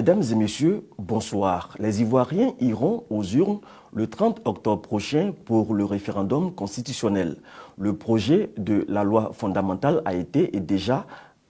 Mesdames et messieurs, bonsoir. Les Ivoiriens iront aux urnes le 30 octobre prochain pour le référendum constitutionnel. Le projet de la loi fondamentale a été déjà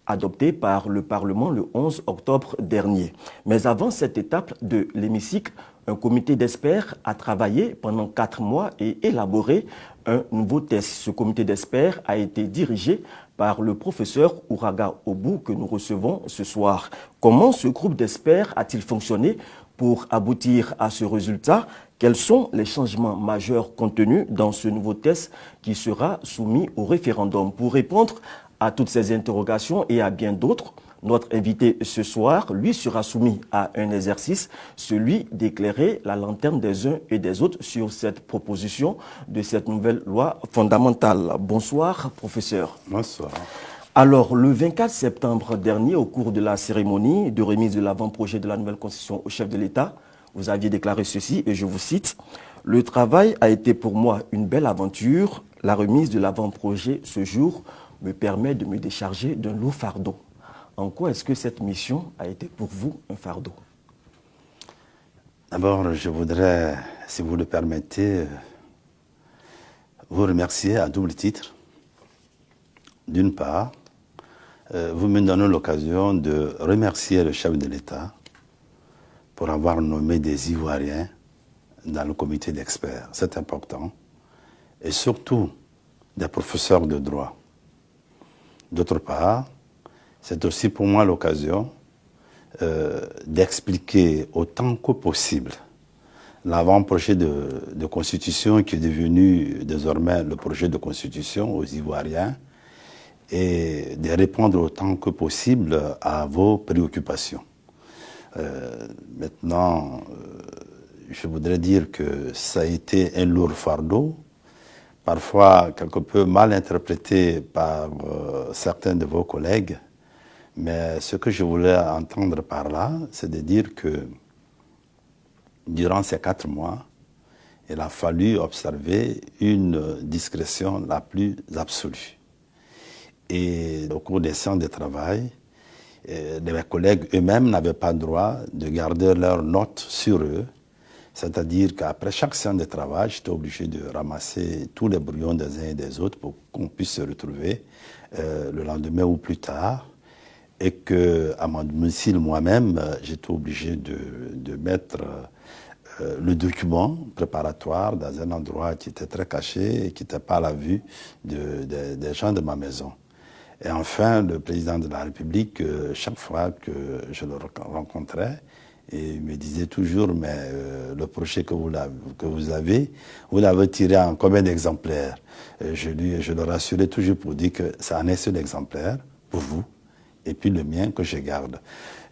adopté par le Parlement le 11 octobre dernier. Mais avant cette étape de l'hémicycle, un comité d'experts a travaillé pendant 4 mois et élaboré un nouveau test. Ce comité d'experts a été dirigé par le professeur Ouraga Obou que nous recevons ce soir. Comment ce groupe d'experts a-t-il fonctionné pour aboutir à ce résultat? Quels sont les changements majeurs contenus dans ce nouveau test qui sera soumis au référendum? Pour répondre à toutes ces interrogations et à bien d'autres, notre invité ce soir, lui, sera soumis à un exercice, celui d'éclairer la lanterne des uns et des autres sur cette proposition de cette nouvelle loi fondamentale. Bonsoir, professeur. Bonsoir. Alors, le 24 septembre dernier, au cours de la cérémonie de remise de l'avant-projet de la nouvelle constitution au chef de l'État, vous aviez déclaré ceci, et je vous cite, « Le travail a été pour moi une belle aventure. La remise de l'avant-projet ce jour me permet de me décharger d'un lourd fardeau. » En quoi est-ce que cette mission a été pour vous un fardeau? D'abord, je voudrais, si vous le permettez, vous remercier à double titre. D'une part, vous me donnez l'occasion de remercier le chef de l'État pour avoir nommé des Ivoiriens dans le comité d'experts. C'est important. Et surtout, des professeurs de droit. D'autre part, c'est aussi pour moi l'occasion d'expliquer autant que possible l'avant-projet de constitution qui est devenu désormais le projet de constitution aux Ivoiriens et de répondre autant que possible à vos préoccupations. Maintenant, je voudrais dire que ça a été un lourd fardeau, parfois quelque peu mal interprété par certains de vos collègues. Mais ce que je voulais entendre par là, c'est de dire que durant ces 4 mois, il a fallu observer une discrétion la plus absolue. Et au cours des séances de travail, mes collègues eux-mêmes n'avaient pas le droit de garder leurs notes sur eux. C'est-à-dire qu'après chaque séance de travail, j'étais obligé de ramasser tous les brouillons des uns et des autres pour qu'on puisse se retrouver le lendemain ou plus tard. Et qu'à mon domicile moi-même, j'étais obligé de mettre le document préparatoire dans un endroit qui était très caché et qui n'était pas à la vue des gens de ma maison. Et enfin, le président de la République, chaque fois que je le rencontrais, il me disait toujours, mais le projet que vous avez, vous l'avez tiré en combien d'exemplaires? Je le rassurais toujours pour dire que ça en est seul exemplaire pour vous, et puis le mien que je garde.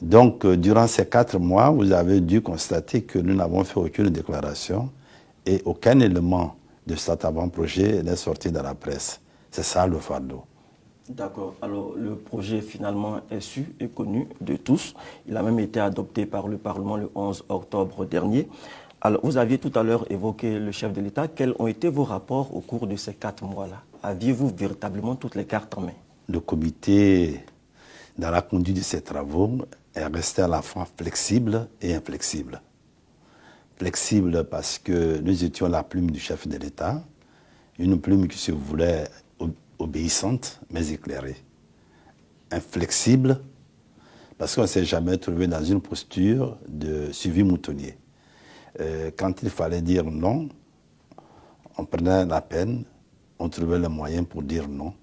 Donc, durant ces 4 mois, vous avez dû constater que nous n'avons fait aucune déclaration et aucun élément de cet avant-projet n'est sorti dans la presse. C'est ça le fardeau. D'accord. Alors, le projet finalement est su et connu de tous. Il a même été adopté par le Parlement le 11 octobre dernier. Alors, vous aviez tout à l'heure évoqué le chef de l'État. Quels ont été vos rapports au cours de ces 4 mois-là? Aviez-vous véritablement toutes les cartes en main? Le comité, dans la conduite de ses travaux, est resté à la fois flexible et inflexible. Flexible parce que nous étions la plume du chef de l'État, une plume qui se voulait obéissante mais éclairée. Inflexible parce qu'on ne s'est jamais trouvé dans une posture de suivi moutonnier. Quand il fallait dire non, on prenait la peine, on trouvait le moyen pour dire non.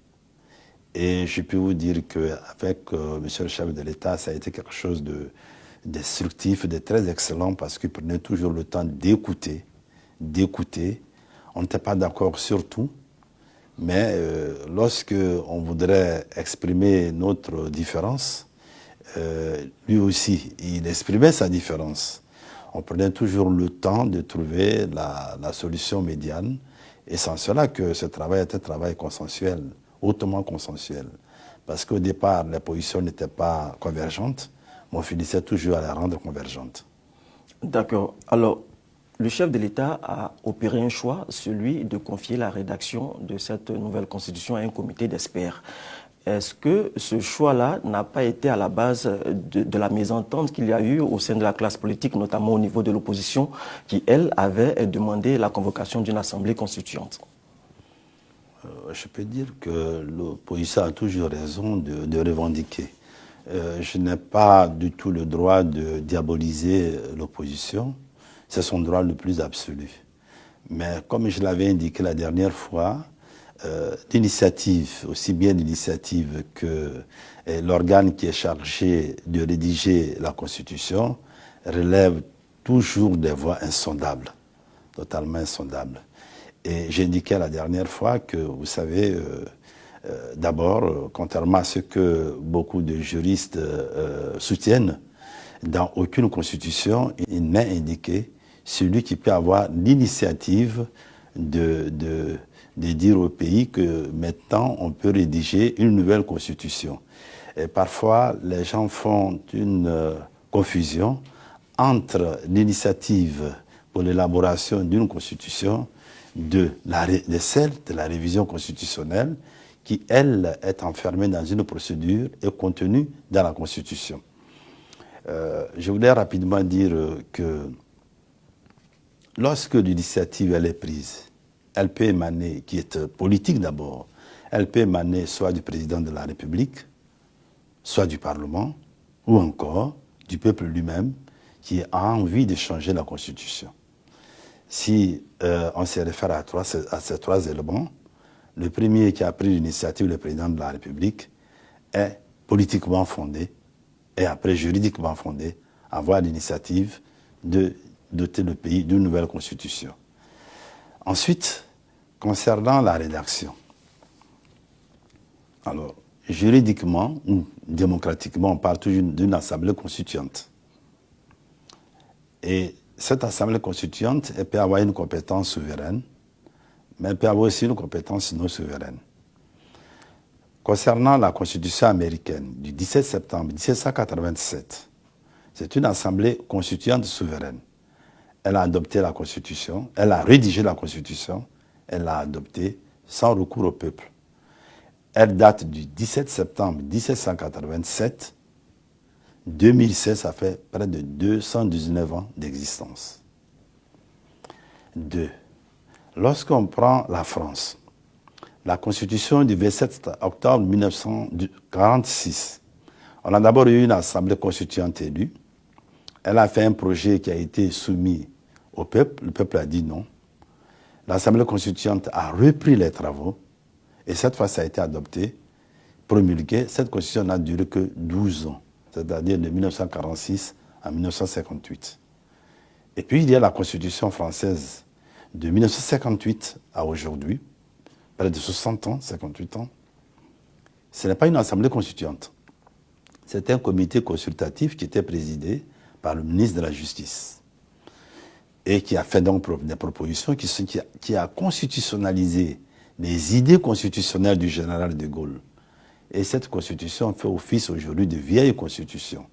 Et je peux vous dire qu'avec monsieur le chef de l'État, ça a été quelque chose de destructif, de très excellent, parce qu'il prenait toujours le temps d'écouter. On n'était pas d'accord sur tout, mais lorsque on voudrait exprimer notre différence, lui aussi, il exprimait sa différence. On prenait toujours le temps de trouver la solution médiane, et c'est en cela que ce travail était un travail consensuel, hautement consensuel. Parce qu'au départ, les positions n'étaient pas convergentes, mais on finissait toujours à les rendre convergentes. D'accord. Alors, le chef de l'État a opéré un choix, celui de confier la rédaction de cette nouvelle constitution à un comité d'experts. Est-ce que ce choix-là n'a pas été à la base de la mésentente qu'il y a eu au sein de la classe politique, notamment au niveau de l'opposition, qui, elle, avait demandé la convocation d'une assemblée constituante? Je peux dire que l'opposition a toujours raison de revendiquer. Je n'ai pas du tout le droit de diaboliser l'opposition. C'est son droit le plus absolu. Mais comme je l'avais indiqué la dernière fois, l'initiative, aussi bien l'initiative que l'organe qui est chargé de rédiger la Constitution, relève toujours des voies insondables, totalement insondables. Et j'ai indiqué la dernière fois que, vous savez, d'abord, contrairement à ce que beaucoup de juristes soutiennent, dans aucune constitution, il n'est indiqué celui qui peut avoir l'initiative de dire au pays que maintenant on peut rédiger une nouvelle constitution. Et parfois, les gens font une confusion entre l'initiative pour l'élaboration d'une constitution de celle de la révision constitutionnelle qui, elle, est enfermée dans une procédure et contenue dans la Constitution. Je voulais rapidement dire que lorsque l'initiative elle est prise, elle peut émaner, qui est politique d'abord, elle peut émaner soit du président de la République, soit du Parlement, ou encore du peuple lui-même qui a envie de changer la Constitution. Si on se réfère à ces trois éléments, le premier qui a pris l'initiative, le président de la République, est politiquement fondé et après juridiquement fondé à avoir l'initiative de doter le pays d'une nouvelle constitution. Ensuite, concernant la rédaction, alors juridiquement ou démocratiquement, on parle toujours d'une assemblée constituante. Et cette assemblée constituante, elle peut avoir une compétence souveraine, mais elle peut avoir aussi une compétence non souveraine. Concernant la Constitution américaine du 17 septembre 1787, c'est une assemblée constituante souveraine. Elle a adopté la Constitution, elle a rédigé la Constitution, elle l'a adoptée sans recours au peuple. Elle date du 17 septembre 1787. 2016, ça fait près de 219 ans d'existence. 2. Lorsqu'on prend la France, la Constitution du 27 octobre 1946, on a d'abord eu une assemblée constituante élue. Elle a fait un projet qui a été soumis au peuple. Le peuple a dit non. L'assemblée constituante a repris les travaux et cette fois, ça a été adopté, promulgué. Cette constitution n'a duré que 12 ans, c'est-à-dire de 1946 à 1958. Et puis, il y a la Constitution française de 1958 à aujourd'hui, près de 60 ans, 58 ans. Ce n'est pas une assemblée constituante. C'est un comité consultatif qui était présidé par le ministre de la Justice et qui a fait donc des propositions qui a constitutionnalisé les idées constitutionnelles du général de Gaulle. Et cette constitution fait office aujourd'hui de vieille constitution.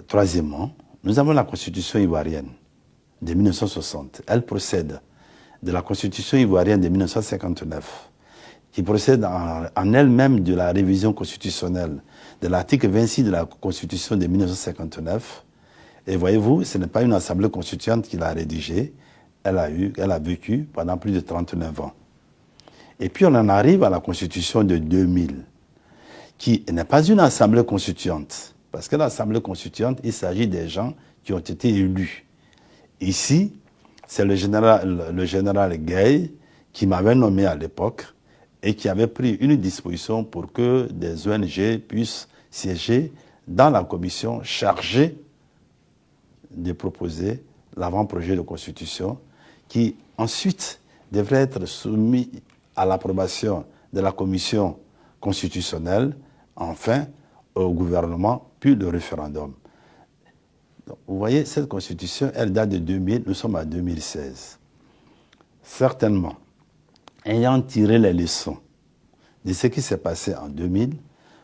Troisièmement, nous avons la constitution ivoirienne de 1960. Elle procède de la constitution ivoirienne de 1959, qui procède en elle-même de la révision constitutionnelle de l'article 26 de la constitution de 1959. Et voyez-vous, ce n'est pas une assemblée constituante qui l'a rédigée, elle a vécu pendant plus de 39 ans. Et puis on en arrive à la constitution de 2000, qui n'est pas une assemblée constituante, parce que l'assemblée constituante, il s'agit des gens qui ont été élus. Ici, c'est le général Gay qui m'avait nommé à l'époque et qui avait pris une disposition pour que des ONG puissent siéger dans la commission chargée de proposer l'avant-projet de constitution qui ensuite devrait être soumis à l'approbation de la commission constitutionnelle, enfin au gouvernement, puis le référendum. Donc, vous voyez, cette constitution, elle date de 2000, nous sommes en 2016. Certainement, ayant tiré les leçons de ce qui s'est passé en 2000,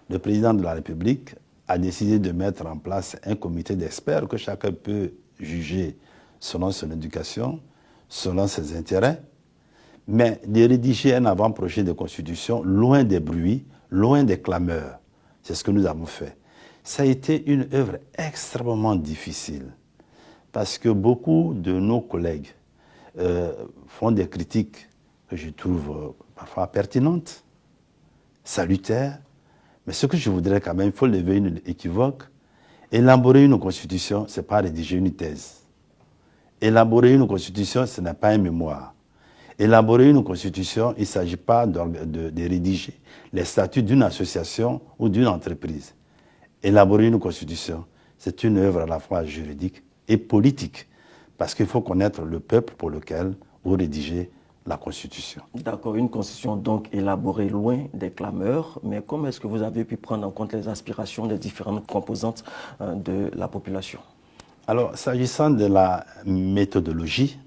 le président de la République a décidé de mettre en place un comité d'experts que chacun peut juger selon son éducation, selon ses intérêts, mais de rédiger un avant-projet de constitution loin des bruits, loin des clameurs. C'est ce que nous avons fait. Ça a été une œuvre extrêmement difficile parce que beaucoup de nos collègues font des critiques que je trouve parfois pertinentes, salutaires, mais ce que je voudrais quand même, il faut lever une équivoque. Élaborer une constitution, ce n'est pas rédiger une thèse. Élaborer une constitution, ce n'est pas un mémoire. Élaborer une constitution, il ne s'agit pas de rédiger les statuts d'une association ou d'une entreprise. Élaborer une constitution, c'est une œuvre à la fois juridique et politique, parce qu'il faut connaître le peuple pour lequel vous rédigez la constitution. D'accord, une constitution donc élaborée loin des clameurs, mais comment est-ce que vous avez pu prendre en compte les aspirations des différentes composantes de la population? Alors, s'agissant de la méthodologie,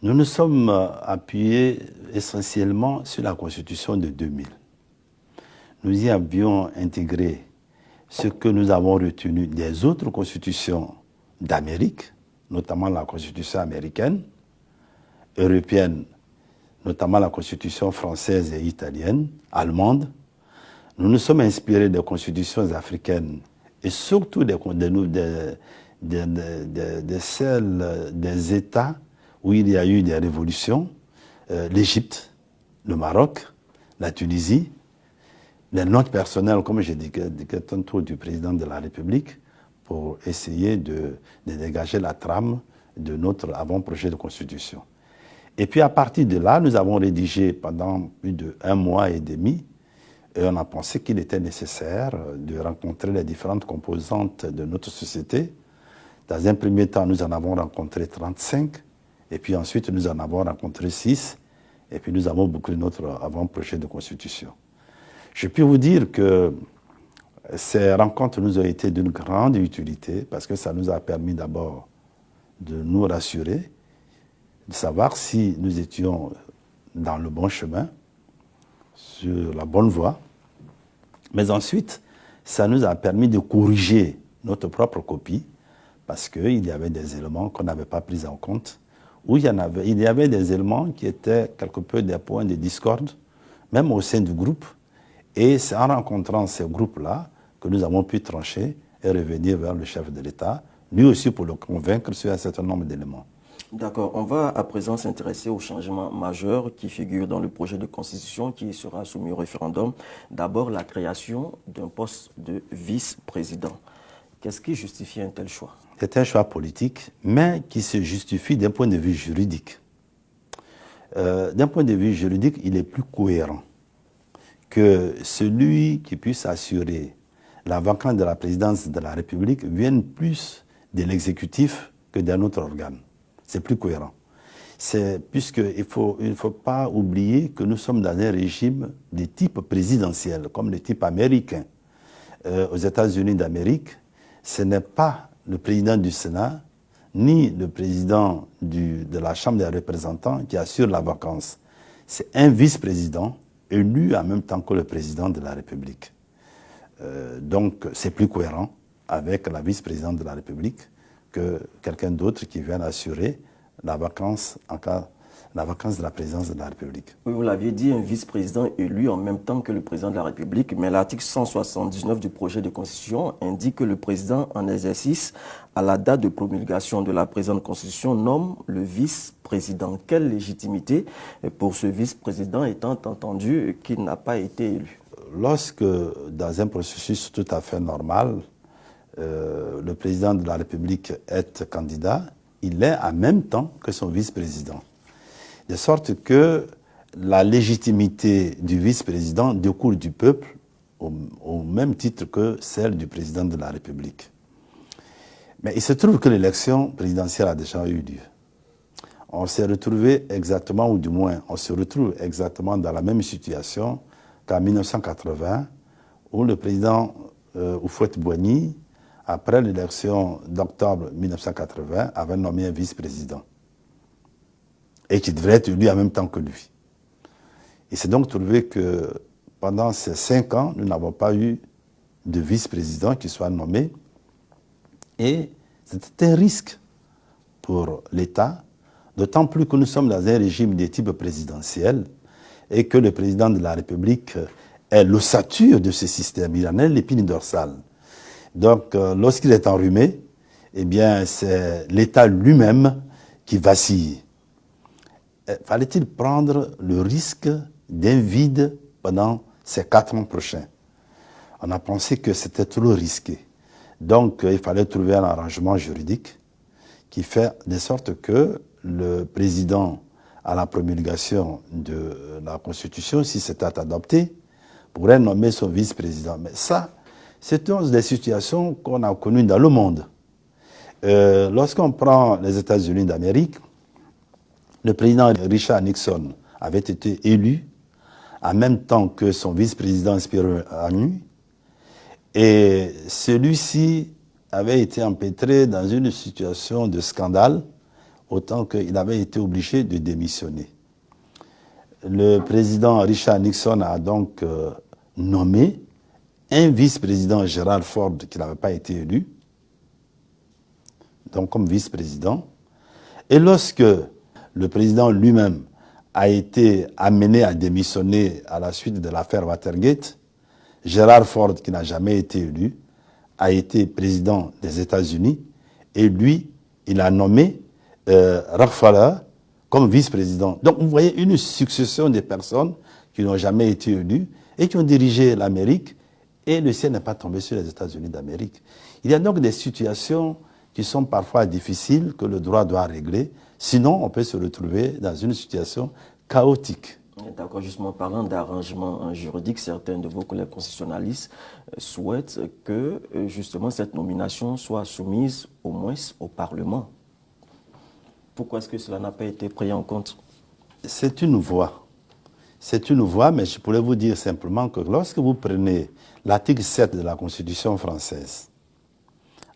nous nous sommes appuyés essentiellement sur la Constitution de 2000. Nous y avions intégré ce que nous avons retenu des autres constitutions d'Amérique, notamment la Constitution américaine, européenne, notamment la Constitution française et italienne, allemande. Nous nous sommes inspirés des constitutions africaines et surtout celles des États où il y a eu des révolutions, l'Égypte, le Maroc, la Tunisie, les notes personnelles, comme j'ai dit tantôt, du président de la République, pour essayer de dégager la trame de notre avant-projet de constitution. Et puis à partir de là, nous avons rédigé pendant plus d'1 mois et demi, et on a pensé qu'il était nécessaire de rencontrer les différentes composantes de notre société. Dans un premier temps, nous en avons rencontré 35, et puis ensuite nous en avons rencontré 6, et puis nous avons bouclé notre avant-projet de constitution. Je peux vous dire que ces rencontres nous ont été d'une grande utilité parce que ça nous a permis d'abord de nous rassurer, de savoir si nous étions dans le bon chemin, sur la bonne voie. Mais ensuite, ça nous a permis de corriger notre propre copie parce qu'il y avait des éléments qu'on n'avait pas pris en compte, où il y avait des éléments qui étaient quelque peu des points de discorde, même au sein du groupe. Et c'est en rencontrant ces groupes-là que nous avons pu trancher et revenir vers le chef de l'État, lui aussi pour le convaincre sur un certain nombre d'éléments. D'accord, on va à présent s'intéresser aux changements majeurs qui figurent dans le projet de constitution qui sera soumis au référendum. D'abord, la création d'un poste de vice-président. Qu'est-ce qui justifie un tel choix? C'est un choix politique, mais qui se justifie d'un point de vue juridique. D'un point de vue juridique, il est plus cohérent que celui qui puisse assurer la vacance de la présidence de la République vienne plus de l'exécutif que d'un autre organe. C'est plus cohérent. Puisqu'il ne faut pas oublier que nous sommes dans un régime de type présidentiel, comme le type américain. Aux États-Unis d'Amérique, ce n'est pas le président du Sénat, ni le président de la Chambre des représentants qui assure la vacance. C'est un vice-président élu en même temps que le président de la République. Donc c'est plus cohérent avec la vice-présidente de la République que quelqu'un d'autre qui vient assurer la vacance de la présidence de la République. Oui, vous l'aviez dit, un vice-président élu en même temps que le président de la République, mais l'article 179 du projet de constitution indique que le président en exercice, à la date de promulgation de la présente constitution, nomme le vice-président. Quelle légitimité pour ce vice-président étant entendu qu'il n'a pas été élu? Lorsque, dans un processus tout à fait normal, le président de la République est candidat, il est en même temps que son vice-président. De sorte que la légitimité du vice-président découle du peuple au même titre que celle du président de la République. Mais il se trouve que l'élection présidentielle a déjà eu lieu. On s'est retrouvé exactement, ou du moins, on se retrouve exactement dans la même situation qu'en 1980, où le président Houphouët-Boigny, après l'élection d'octobre 1980, avait nommé un vice-président et qui devrait être élu en même temps que lui. Il s'est donc trouvé que pendant ces 5 ans, nous n'avons pas eu de vice-président qui soit nommé et c'était un risque pour l'État D'autant plus que nous sommes dans un régime de type présidentiel et que le président de la République est l'ossature de ce système. Il en est l'épine dorsale. Donc, lorsqu'il est enrhumé, eh bien, c'est l'État lui-même qui vacille. Fallait-il prendre le risque d'un vide pendant ces 4 ans prochains? On a pensé que c'était trop risqué. Donc, il fallait trouver un arrangement juridique qui fait de sorte que le président, à la promulgation de la Constitution, si c'était adopté, pourrait nommer son vice-président. Mais ça, c'est une des situations qu'on a connues dans le monde. Lorsqu'on prend les États-Unis d'Amérique, le président Richard Nixon avait été élu en même temps que son vice-président Spiro Agnew, et celui-ci avait été empêtré dans une situation de scandale, autant qu'il avait été obligé de démissionner. Le président Richard Nixon a donc nommé un vice-président, Gerald Ford, qui n'avait pas été élu, donc comme vice-président. Et lorsque le président lui-même a été amené à démissionner à la suite de l'affaire Watergate, Gerald Ford, qui n'a jamais été élu, a été président des États-Unis, et lui, il a nommé Rockefeller comme vice-président. Donc vous voyez une succession de personnes qui n'ont jamais été élues et qui ont dirigé l'Amérique, et le ciel n'est pas tombé sur les États-Unis d'Amérique. Il y a donc des situations qui sont parfois difficiles que le droit doit régler, sinon on peut se retrouver dans une situation chaotique. D'accord, justement, parlant d'arrangement juridique, certains de vos collègues constitutionnalistes souhaitent que justement cette nomination soit soumise au moins au Parlement. Pourquoi est-ce que cela n'a pas été pris en compte? C'est une voie. C'est une voie, mais je pourrais vous dire simplement que lorsque vous prenez l'article 7 de la Constitution française,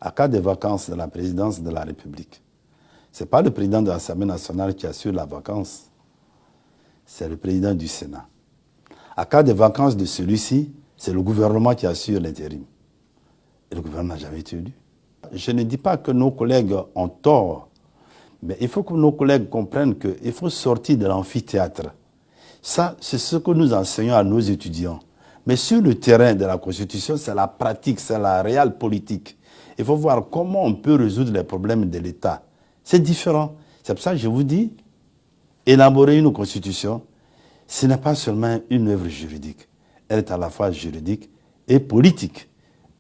à cas de vacances de la présidence de la République, ce n'est pas le président de l'Assemblée nationale qui assure la vacance, c'est le président du Sénat. À cas de vacances de celui-ci, c'est le gouvernement qui assure l'intérim. Et le gouvernement n'a jamais été élu. Je ne dis pas que nos collègues ont tort, mais il faut que nos collègues comprennent qu'il faut sortir de l'amphithéâtre. Ça, c'est ce que nous enseignons à nos étudiants. Mais sur le terrain de la Constitution, c'est la pratique, c'est la réelle politique. Il faut voir comment on peut résoudre les problèmes de l'État. C'est différent. C'est pour ça que je vous dis, élaborer une constitution, ce n'est pas seulement une œuvre juridique. Elle est à la fois juridique et politique.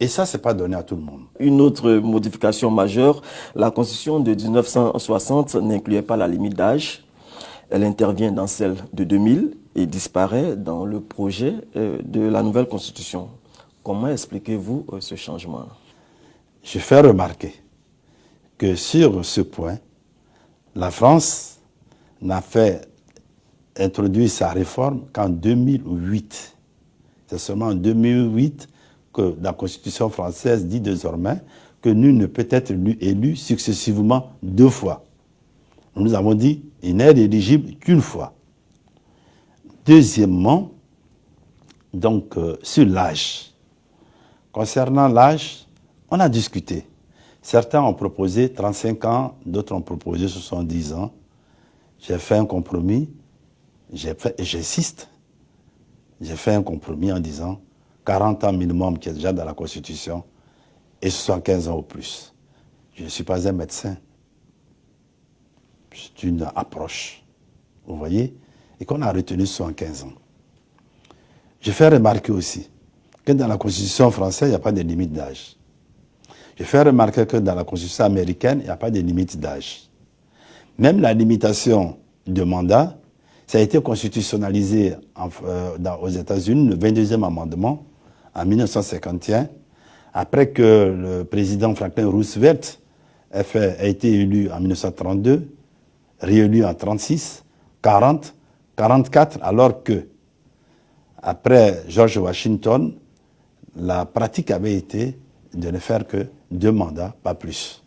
Et ça, ce n'est pas donné à tout le monde. Une autre modification majeure, la constitution de 1960 n'incluait pas la limite d'âge. Elle intervient dans celle de 2000 et disparaît dans le projet de la nouvelle constitution. Comment expliquez-vous ce changement? Je fais remarquer que sur ce point, la France n'a fait introduire sa réforme qu'en 2008. C'est seulement en 2008 que la Constitution française dit désormais que nul ne peut être élu successivement 2 fois. Nous avons dit il n'est éligible qu'une fois. Deuxièmement, donc sur l'âge. Concernant l'âge, on a discuté. Certains ont proposé 35 ans, d'autres ont proposé 70 ans. J'ai fait un compromis, j'insiste, j'ai fait un compromis en disant 40 ans minimum qui est déjà dans la Constitution et 75 ans au plus. Je ne suis pas un médecin. C'est une approche, vous voyez, et qu'on a retenu 75 ans. Je fais remarquer aussi que dans la Constitution française, il n'y a pas de limite d'âge. Je fais remarquer que dans la Constitution américaine, il n'y a pas de limite d'âge. Même la limitation de mandat, ça a été constitutionnalisé aux États-Unis, le 22e amendement, en 1951, après que le président Franklin Roosevelt a été élu en 1932, réélu en 1936, 40, 44, alors que, après George Washington, la pratique avait été de ne faire que 2 mandats, pas plus.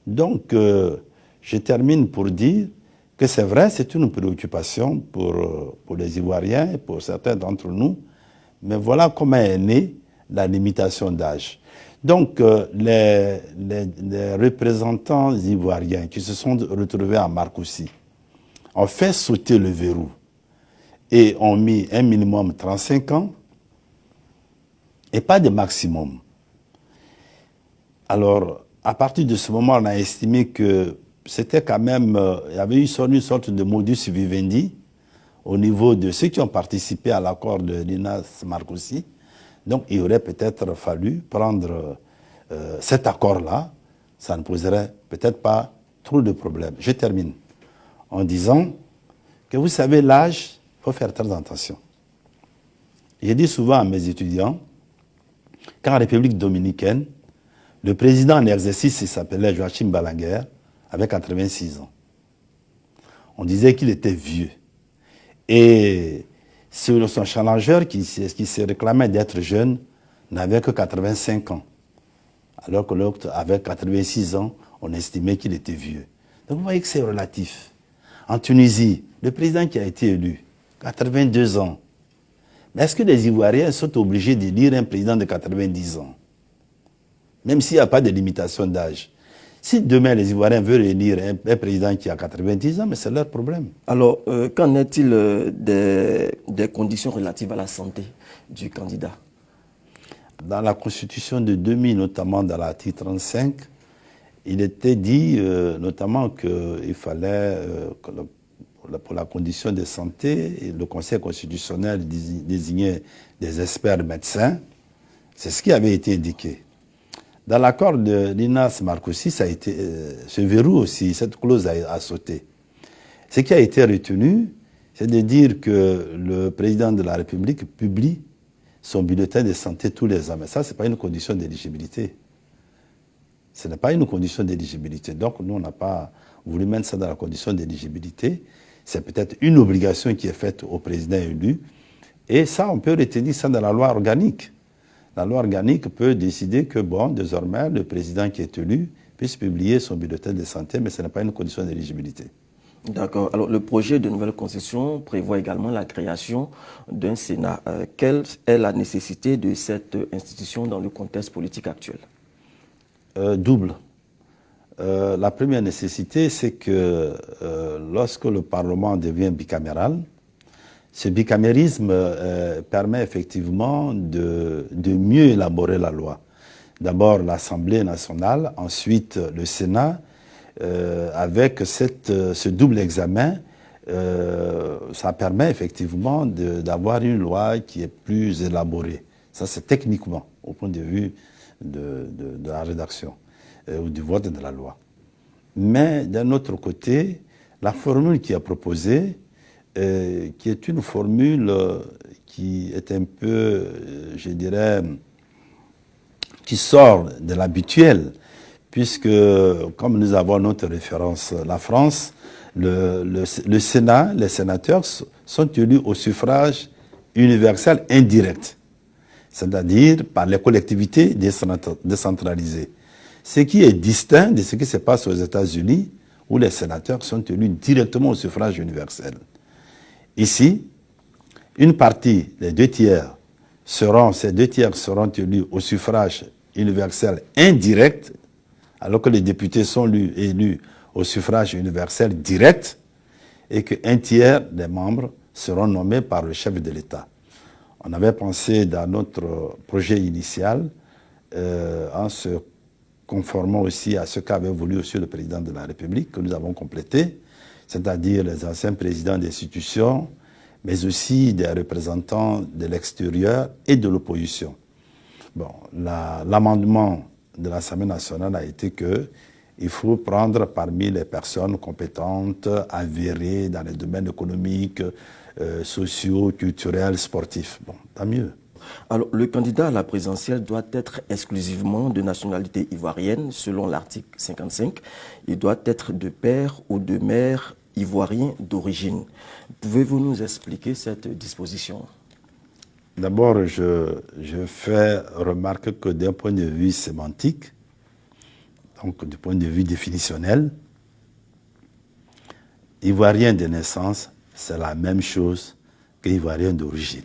Donc, je termine pour dire que c'est vrai, c'est une préoccupation pour les Ivoiriens et pour certains d'entre nous, mais voilà comment est née la limitation d'âge. Donc, les représentants ivoiriens qui se sont retrouvés à Marcoussis ont fait sauter le verrou et ont mis un minimum 35 ans et pas de maximum. Alors, à partir de ce moment, on a estimé que c'était quand même, il y avait eu une sorte de modus vivendi au niveau de ceux qui ont participé à l'accord de Linas Marcoussis. Donc, il aurait peut-être fallu prendre cet accord-là. Ça ne poserait peut-être pas trop de problèmes. Je termine en disant que vous savez, l'âge, il faut faire très attention. Je dis souvent à mes étudiants qu'en République dominicaine, le président en exercice, il s'appelait Joachim Balaguer, avec 86 ans. On disait qu'il était vieux. Et son challenger, qui se réclamait d'être jeune, n'avait que 85 ans. Alors que l'autre, avec 86 ans, on estimait qu'il était vieux. Donc vous voyez que c'est relatif. En Tunisie, le président qui a été élu, 82 ans. Mais est-ce que les Ivoiriens sont obligés d'élire un président de 90 ans? Même s'il n'y a pas de limitation d'âge. Si demain les Ivoiriens veulent élire un président qui a 90 ans, mais c'est leur problème. Alors, qu'en est-il des conditions relatives à la santé du candidat? Dans la Constitution de 2000, notamment dans l'article 35, il était dit notamment qu'il fallait, pour la condition de santé, le Conseil constitutionnel désignait des experts médecins. C'est ce qui avait été indiqué. Dans l'accord de Linas Marcoussis, ça a été, ce verrou aussi, cette clause a sauté. Ce qui a été retenu, c'est de dire que le président de la République publie son bulletin de santé tous les ans. Mais ça, ce n'est pas une condition d'éligibilité. Ce n'est pas une condition d'éligibilité. Donc, nous, on n'a pas voulu mettre ça dans la condition d'éligibilité. C'est peut-être une obligation qui est faite au président élu. Et ça, on peut retenir ça dans la loi organique. La loi organique peut décider que, bon, désormais, le président qui est élu puisse publier son bulletin de santé, mais ce n'est pas une condition d'éligibilité. D'accord. Alors, le projet de nouvelle constitution prévoit également la création d'un Sénat. Quelle est la nécessité de cette institution dans le contexte politique actuel? Double. La première nécessité, c'est que lorsque le Parlement devient bicaméral, ce bicamérisme permet effectivement de mieux élaborer la loi. D'abord l'Assemblée nationale, ensuite le Sénat. Avec ce double examen, ça permet effectivement d'avoir une loi qui est plus élaborée. Ça, c'est techniquement, au point de vue de la rédaction ou du vote de la loi. Mais d'un autre côté, la formule qui est proposée, qui est une formule qui est un peu, je dirais, qui sort de l'habituel, puisque, comme nous avons notre référence, la France, le Sénat, les sénateurs sont élus au suffrage universel indirect, c'est-à-dire par les collectivités décentralisées. Ce qui est distinct de ce qui se passe aux États-Unis, où les sénateurs sont élus directement au suffrage universel. Ici, une partie, ces 2 tiers seront élus au suffrage universel indirect, alors que les députés sont élus au suffrage universel direct, et qu'un tiers des membres seront nommés par le chef de l'État. On avait pensé dans notre projet initial, en se conformant aussi à ce qu'avait voulu aussi le président de la République, que nous avons complété, c'est-à-dire les anciens présidents d'institutions, mais aussi des représentants de l'extérieur et de l'opposition. Bon, l'amendement de l'Assemblée nationale a été qu'il faut prendre parmi les personnes compétentes, avérées dans les domaines économiques, sociaux, culturels, sportifs. Bon, tant mieux. Alors, le candidat à la présidentielle doit être exclusivement de nationalité ivoirienne, selon l'article 55. Il doit être de père ou de mère ivoirien d'origine. Pouvez-vous nous expliquer cette disposition? D'abord, je fais remarquer que d'un point de vue sémantique, donc du point de vue définitionnel, ivoirien de naissance, c'est la même chose qu'ivoirien d'origine.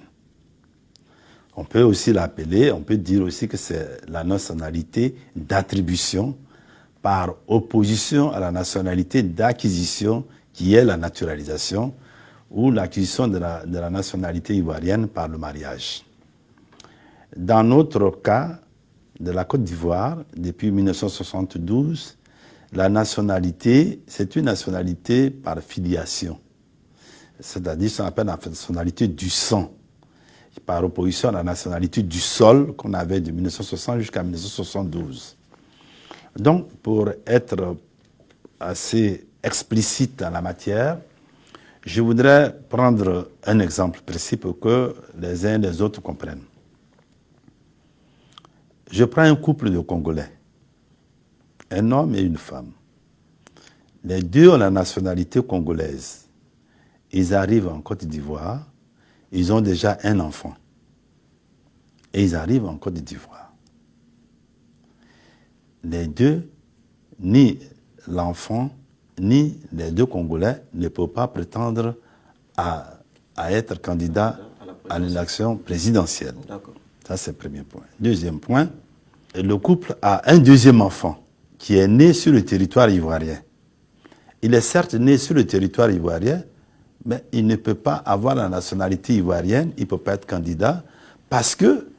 On peut aussi l'appeler, on peut dire aussi que c'est la nationalité d'attribution par opposition à la nationalité d'acquisition qui est la naturalisation ou l'acquisition de la nationalité ivoirienne par le mariage. Dans notre cas de la Côte d'Ivoire, depuis 1972, la nationalité, c'est une nationalité par filiation. C'est-à-dire, ça appelle la nationalité du sang, par opposition à la nationalité du sol qu'on avait de 1960 jusqu'à 1972. Donc, pour être assez explicite en la matière, je voudrais prendre un exemple précis pour que les uns et les autres comprennent. Je prends un couple de Congolais, un homme et une femme. Les deux ont la nationalité congolaise. Ils arrivent en Côte d'Ivoire, ils ont déjà un enfant. Et ils arrivent en Côte d'Ivoire. Les deux, ni l'enfant, ni les deux Congolais ne peuvent pas prétendre à être candidats à l'élection présidentielle. Ça, c'est le premier point. Deuxième point, le couple a un deuxième enfant qui est né sur le territoire ivoirien. Il est certes né sur le territoire ivoirien, mais il ne peut pas avoir la nationalité ivoirienne, il ne peut pas être candidat, parce que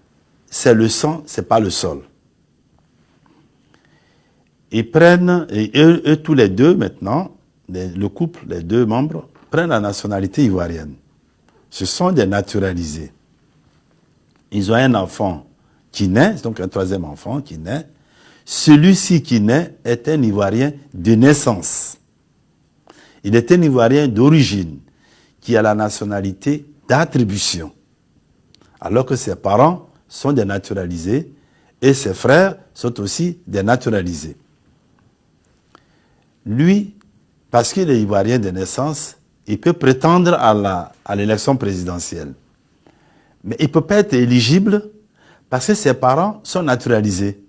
c'est le sang, ce n'est pas le sol. Ils prennent, et eux tous les deux maintenant, le couple, les deux membres, prennent la nationalité ivoirienne. Ce sont des naturalisés. Ils ont un enfant qui naît, donc un troisième enfant qui naît. Celui-ci qui naît est un Ivoirien de naissance. Il est un Ivoirien d'origine, qui a la nationalité d'attribution. Alors que ses parents sont des naturalisés et ses frères sont aussi des naturalisés. Lui, parce qu'il est Ivoirien de naissance, il peut prétendre à l'élection présidentielle. Mais il ne peut pas être éligible parce que ses parents sont naturalisés.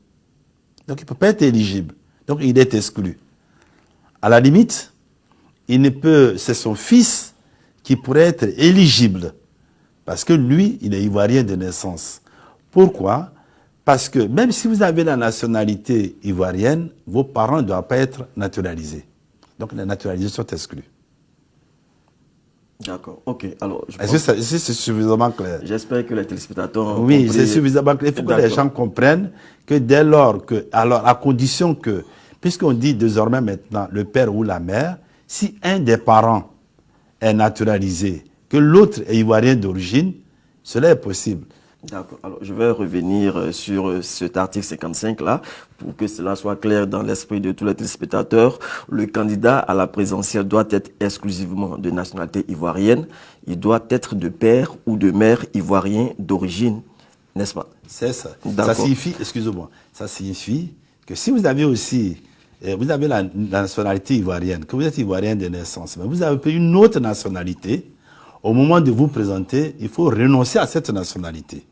Donc il ne peut pas être éligible. Donc il est exclu. À la limite, c'est son fils qui pourrait être éligible. Parce que lui, il est Ivoirien de naissance. Pourquoi? Parce que même si vous avez la nationalité ivoirienne, vos parents ne doivent pas être naturalisés. Donc les naturalisés sont exclus. D'accord, ok. Alors, est-ce que c'est suffisamment clair? J'espère que les téléspectateurs ont Oui, compris. c'est suffisamment clair. Il faut que les gens comprennent que dès lors que, alors à condition que, puisqu'on dit désormais maintenant le père ou la mère, si un des parents est naturalisé, que l'autre est ivoirien d'origine, cela est possible. D'accord. Alors, je vais revenir sur cet article 55-là pour que cela soit clair dans l'esprit de tous les téléspectateurs. Le candidat à la présidentielle doit être exclusivement de nationalité ivoirienne. Il doit être de père ou de mère ivoirien d'origine, n'est-ce pas? C'est ça. Ça signifie, excusez-moi, ça signifie que si vous avez aussi, vous avez la nationalité ivoirienne, que vous êtes ivoirien de naissance, mais vous avez une autre nationalité, au moment de vous présenter, il faut renoncer à cette nationalité.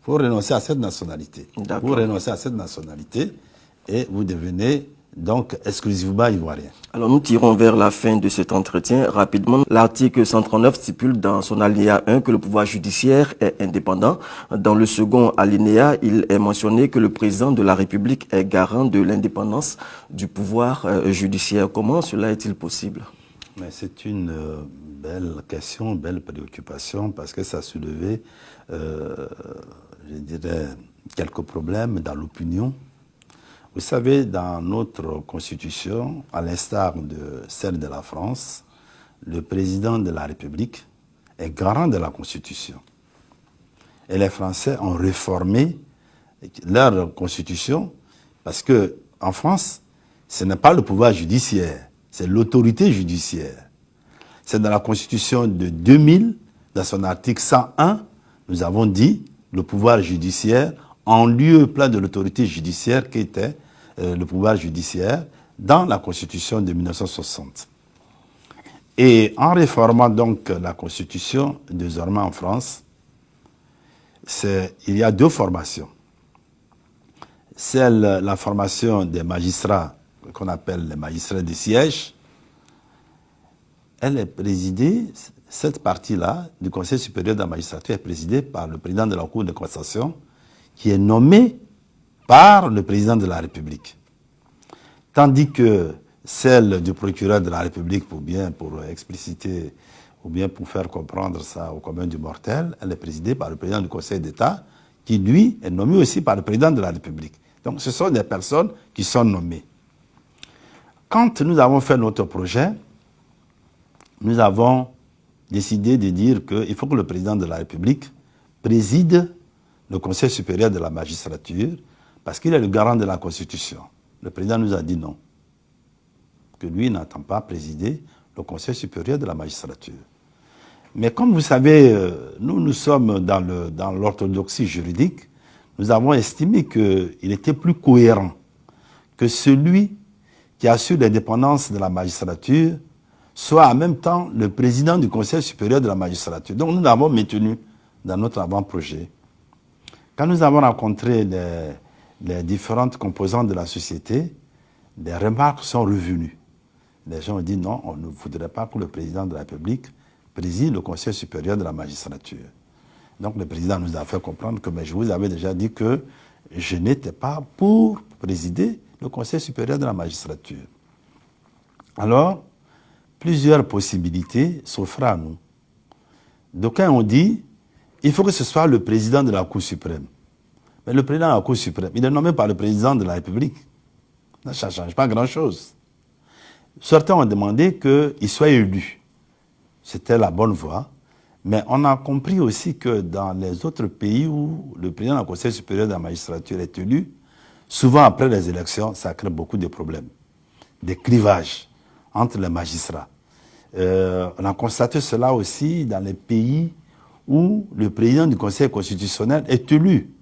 Il faut renoncer à cette nationalité. Vous renoncez à cette nationalité et vous devenez donc exclusivement ivoirien. Alors nous tirons vers la fin de cet entretien. Rapidement, l'article 139 stipule dans son alinéa 1 que le pouvoir judiciaire est indépendant. Dans le second alinéa, il est mentionné que le président de la République est garant de l'indépendance du pouvoir judiciaire. Comment cela est-il possible? Mais c'est une belle question, belle préoccupation, parce que ça a soulevé, je dirais, quelques problèmes dans l'opinion. Vous savez, dans notre Constitution, à l'instar de celle de la France, le président de la République est garant de la Constitution. Et les Français ont réformé leur Constitution parce que en France, ce n'est pas le pouvoir judiciaire, c'est l'autorité judiciaire. C'est dans la Constitution de 2000, dans son article 101, nous avons dit le pouvoir judiciaire en lieu plein de l'autorité judiciaire qui était le pouvoir judiciaire dans la Constitution de 1960. Et en réformant donc la Constitution, désormais en France, il y a deux formations. La formation des magistrats, qu'on appelle les magistrats de siège, elle est présidée, cette partie-là du Conseil supérieur de la magistrature est présidée par le président de la Cour de cassation, qui est nommé par le président de la République. Tandis que celle du procureur de la République pour expliciter ou bien pour faire comprendre ça au commun du mortel, elle est présidée par le président du Conseil d'État, qui lui est nommé aussi par le président de la République. Donc ce sont des personnes qui sont nommées. Quand nous avons fait notre projet, nous avons décidé de dire qu'il faut que le président de la République préside le Conseil supérieur de la magistrature parce qu'il est le garant de la Constitution. Le président nous a dit non, que lui n'entend pas présider le Conseil supérieur de la magistrature. Mais comme vous savez, nous sommes dans l'orthodoxie juridique, nous avons estimé qu'il était plus cohérent que celui qui assure l'indépendance de la magistrature soit en même temps le président du Conseil supérieur de la magistrature. Donc nous l'avons maintenu dans notre avant-projet. Quand nous avons rencontré les différentes composantes de la société, les remarques sont revenues. Les gens ont dit non, on ne voudrait pas que le président de la République préside le Conseil supérieur de la magistrature. Donc le président nous a fait comprendre que je vous avais déjà dit que je n'étais pas pour présider le Conseil supérieur de la magistrature. Alors, plusieurs possibilités s'offrent à nous. D'aucuns ont dit il faut que ce soit le président de la Cour suprême. Mais le président de la Cour suprême, il est nommé par le président de la République. Ça ne change pas grand-chose. Certains ont demandé qu'il soit élu. C'était la bonne voie. Mais on a compris aussi que dans les autres pays où le président du Conseil supérieur de la magistrature est élu, souvent après les élections, ça crée beaucoup de problèmes, des clivages entre les magistrats. On a constaté cela aussi dans les pays où le président du Conseil constitutionnel est élu.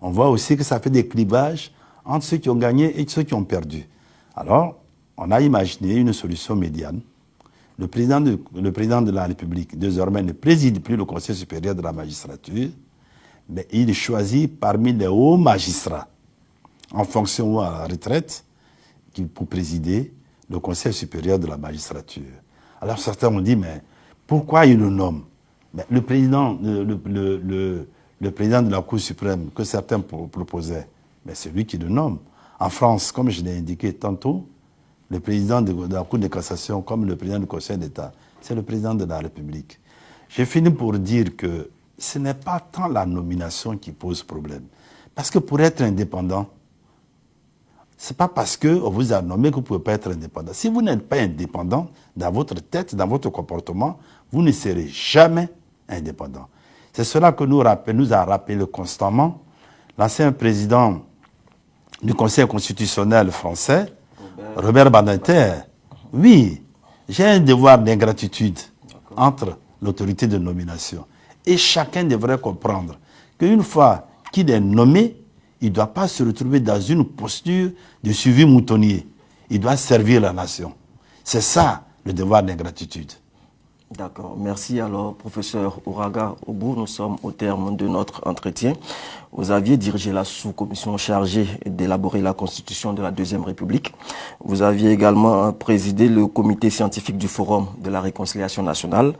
On voit aussi que ça fait des clivages entre ceux qui ont gagné et ceux qui ont perdu. Alors, on a imaginé une solution médiane. Le président de la République, désormais, ne préside plus le Conseil supérieur de la magistrature, mais il choisit parmi les hauts magistrats, en fonction ou à la retraite, pour présider le Conseil supérieur de la magistrature. Alors certains ont dit, mais pourquoi il le nomme? Mais le président de la Cour suprême, que certains proposaient, mais c'est lui qui le nomme. En France, comme je l'ai indiqué tantôt, le président de la Cour de cassation, comme le président du Conseil d'État, c'est le président de la République. J'ai fini pour dire que ce n'est pas tant la nomination qui pose problème. Parce que pour être indépendant, ce n'est pas parce qu'on vous a nommé que vous ne pouvez pas être indépendant. Si vous n'êtes pas indépendant dans votre tête, dans votre comportement, vous ne serez jamais indépendant. C'est cela que nous a rappelé constamment l'ancien président du Conseil constitutionnel français, Robert Badinter. Oui, j'ai un devoir d'ingratitude entre l'autorité de nomination. Et chacun devrait comprendre qu'une fois qu'il est nommé, il ne doit pas se retrouver dans une posture de suivi moutonnier. Il doit servir la nation. C'est ça le devoir d'ingratitude. D'accord. Merci alors, professeur Ouraga Ogbou. Nous sommes au terme de notre entretien. Vous aviez dirigé la sous-commission chargée d'élaborer la Constitution de la Deuxième République. Vous aviez également présidé le comité scientifique du Forum de la Réconciliation nationale.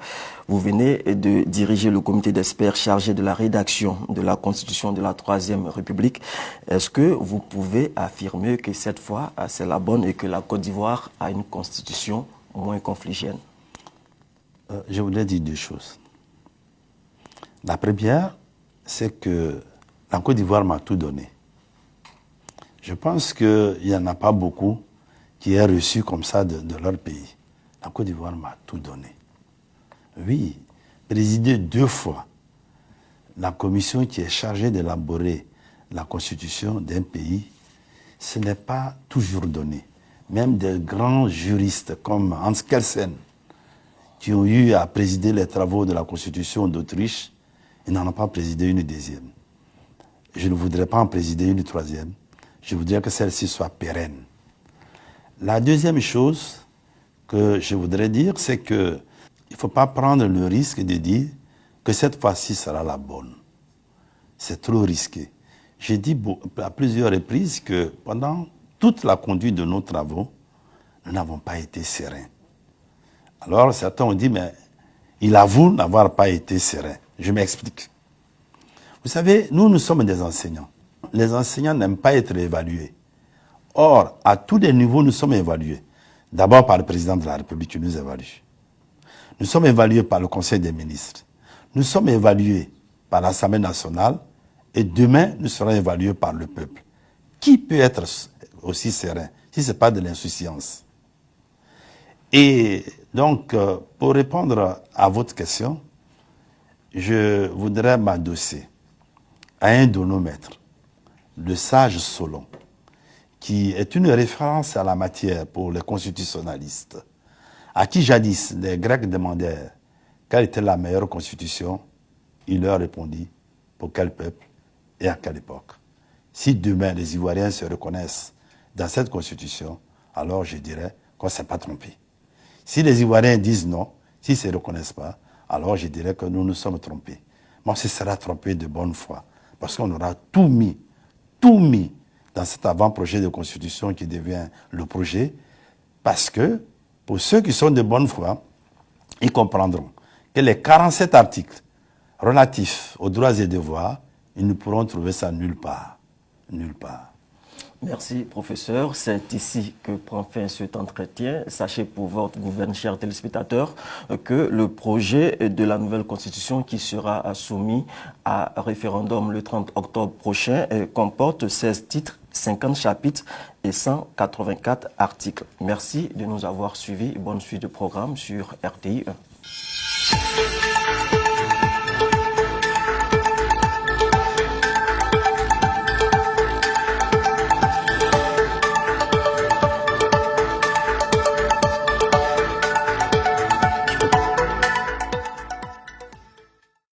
Vous venez de diriger le comité d'experts chargé de la rédaction de la Constitution de la Troisième République. Est-ce que vous pouvez affirmer que cette fois, c'est la bonne et que la Côte d'Ivoire a une constitution moins conflictuelle? Je voudrais dire deux choses. La première, c'est que la Côte d'Ivoire m'a tout donné. Je pense qu'il n'y en a pas beaucoup qui aient reçu comme ça de leur pays. La Côte d'Ivoire m'a tout donné. Oui, présider 2 fois la commission qui est chargée d'élaborer la constitution d'un pays, ce n'est pas toujours donné. Même des grands juristes comme Hans Kelsen, qui ont eu à présider les travaux de la Constitution d'Autriche, ils n'en ont pas présidé une deuxième. Je ne voudrais pas en présider une troisième. Je voudrais que celle-ci soit pérenne. La deuxième chose que je voudrais dire, c'est qu'il ne faut pas prendre le risque de dire que cette fois-ci sera la bonne. C'est trop risqué. J'ai dit à plusieurs reprises que pendant toute la conduite de nos travaux, nous n'avons pas été sereins. Alors certains ont dit, mais il avoue n'avoir pas été serein. Je m'explique. Vous savez, nous sommes des enseignants. Les enseignants n'aiment pas être évalués. Or, à tous les niveaux, nous sommes évalués. D'abord par le président de la République qui nous évalue. Nous sommes évalués par le Conseil des ministres. Nous sommes évalués par l'Assemblée nationale et demain, nous serons évalués par le peuple. Qui peut être aussi serein si ce n'est pas de l'insouciance? Et donc, pour répondre à votre question, je voudrais m'adosser à un de nos maîtres, le sage Solon, qui est une référence à la matière pour les constitutionnalistes, à qui jadis les Grecs demandèrent quelle était la meilleure constitution. Il leur répondit pour quel peuple et à quelle époque. Si demain les Ivoiriens se reconnaissent dans cette constitution, alors je dirais qu'on ne s'est pas trompé. Si les Ivoiriens disent non, s'ils ne se reconnaissent pas, alors je dirais que nous nous sommes trompés. Mais on se sera trompé de bonne foi, parce qu'on aura tout mis dans cet avant-projet de constitution qui devient le projet, parce que pour ceux qui sont de bonne foi, ils comprendront que les 47 articles relatifs aux droits et devoirs, ils ne pourront trouver ça nulle part. Nulle part. Merci, professeur. C'est ici que prend fin cet entretien. Sachez pour votre gouverne, chers téléspectateurs, que le projet de la nouvelle constitution qui sera soumis à référendum le 30 octobre prochain comporte 16 titres, 50 chapitres et 184 articles. Merci de nous avoir suivis. Bonne suite de programme sur RTI 1.